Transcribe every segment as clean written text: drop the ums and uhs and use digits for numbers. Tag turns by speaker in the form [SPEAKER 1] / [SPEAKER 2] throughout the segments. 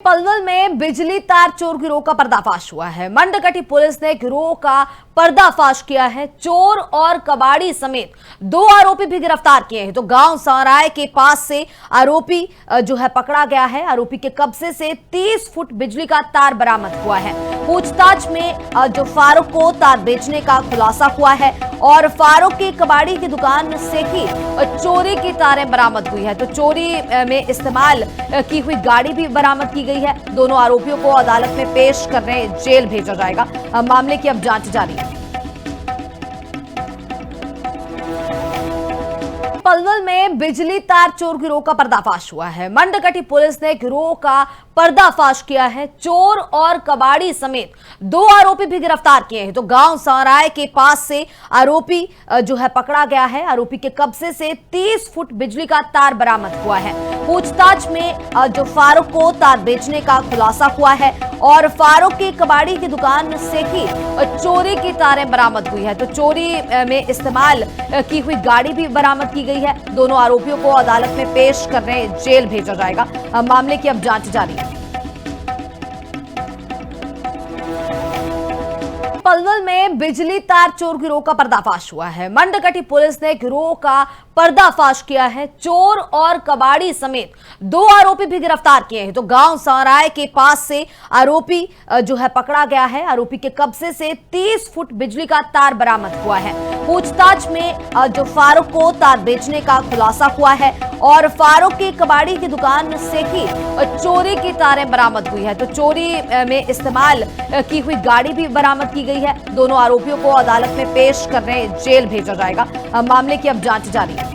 [SPEAKER 1] पलवल में बिजली तार चोर गिरोह का पर्दाफाश हुआ है। मंडकटी पुलिस ने गिरोह का पर्दाफाश किया है। चोर और कबाड़ी समेत 2 आरोपी भी गिरफ्तार किए हैं। तो गांव सौराय के पास से आरोपी जो है पकड़ा गया है। आरोपी के कब्जे से 30 फुट बिजली का तार बरामद हुआ है। पूछताछ में जो फारूक को तार बेचने का खुलासा हुआ है और फारूक की कबाड़ी की दुकान से ही चोरी की तारें बरामद हुई है। तो चोरी में इस्तेमाल की हुई गाड़ी भी बरामद की गई है। दोनों आरोपियों को अदालत में पेश करने जेल भेजा जाएगा। मामले की अब जांच जारी है। पलवल में बिजली तार चोर गिरोह का पर्दाफाश हुआ है। मंडकटी पुलिस ने गिरोह का पर्दाफाश किया है। चोर और कबाड़ी समेत 2 आरोपी भी गिरफ्तार किए हैं। तो गांव सौराय के पास से आरोपी जो है पकड़ा गया है। आरोपी के कब्जे से 30 फुट बिजली का तार बरामद हुआ है। पूछताछ में जो फारूक को तार बेचने का खुलासा हुआ है और फारूक की कबाड़ी की दुकान से ही चोरी की तारें बरामद हुई है। तो चोरी में इस्तेमाल की हुई गाड़ी भी बरामद की गई है। दोनों आरोपियों को अदालत में पेश करने जेल भेजा जाएगा। मामले की अब जांच जारी है। पलवल में बिजली तार चोर गिरोह का पर्दाफाश हुआ है। मंडकटी पुलिस ने गिरोह का पर्दाफाश किया है। चोर और कबाड़ी समेत 2 आरोपी भी गिरफ्तार किए हैं। तो गांव सौराय के पास से आरोपी जो है पकड़ा गया है। आरोपी के कब्जे से 30 फुट बिजली का तार बरामद हुआ है। पूछताछ में जो फारूक को तार बेचने का खुलासा हुआ है और फारूक की कबाड़ी की दुकान से ही चोरी की तारें बरामद हुई है। तो चोरी में इस्तेमाल की हुई गाड़ी भी बरामद की गई है। दोनों आरोपियों को अदालत में पेश करने जेल भेजा जाएगा। मामले की अब जांच जारी है।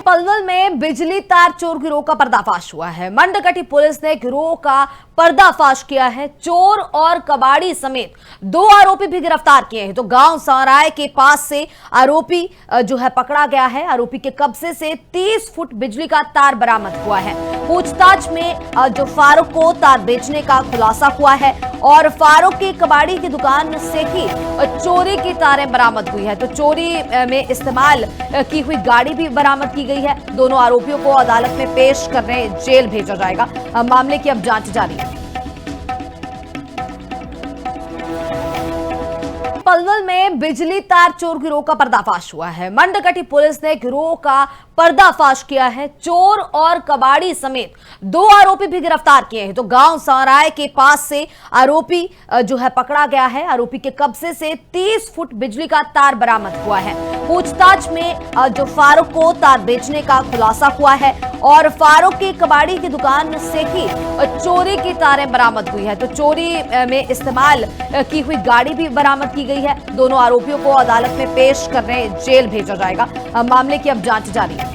[SPEAKER 1] पलवल में बिजली तार चोर गिरोह का पर्दाफाश हुआ है। मंडकटी पुलिस ने गिरोह का पर्दाफाश किया है। चोर और कबाड़ी समेत 2 आरोपी भी गिरफ्तार किए हैं। तो गांव सौराय के पास से आरोपी जो है पकड़ा गया है। आरोपी के कब्जे से 30 फुट बिजली का तार बरामद हुआ है। पूछताछ में जो फारूक को तार बेचने का खुलासा हुआ है और फारूक की कबाड़ी की दुकान से ही चोरी की तारें बरामद हुई है। तो चोरी में इस्तेमाल की हुई गाड़ी भी बरामद की गई है। दोनों आरोपियों को अदालत में पेश करने जेल भेजा जाएगा। मामले की अब जांच जारी है। पलवल में बिजली तार चोर गिरोह का पर्दाफाश हुआ है। मंडकटी पुलिस ने गिरोह का पर्दाफाश किया है। चोर और कबाड़ी समेत 2 आरोपी भी गिरफ्तार किए हैं। तो गांव सौराय के पास से आरोपी जो है पकड़ा गया है। आरोपी के कब्जे से 30 फुट बिजली का तार बरामद हुआ है। पूछताछ में जो फारूक को तार बेचने का खुलासा हुआ है और फारूक की कबाड़ी की दुकान से ही चोरी की तारें बरामद हुई है। तो चोरी में इस्तेमाल की हुई गाड़ी भी बरामद की गई है। दोनों आरोपियों को अदालत में पेश करने जेल भेजा जाएगा। मामले की अब जांच जारी है।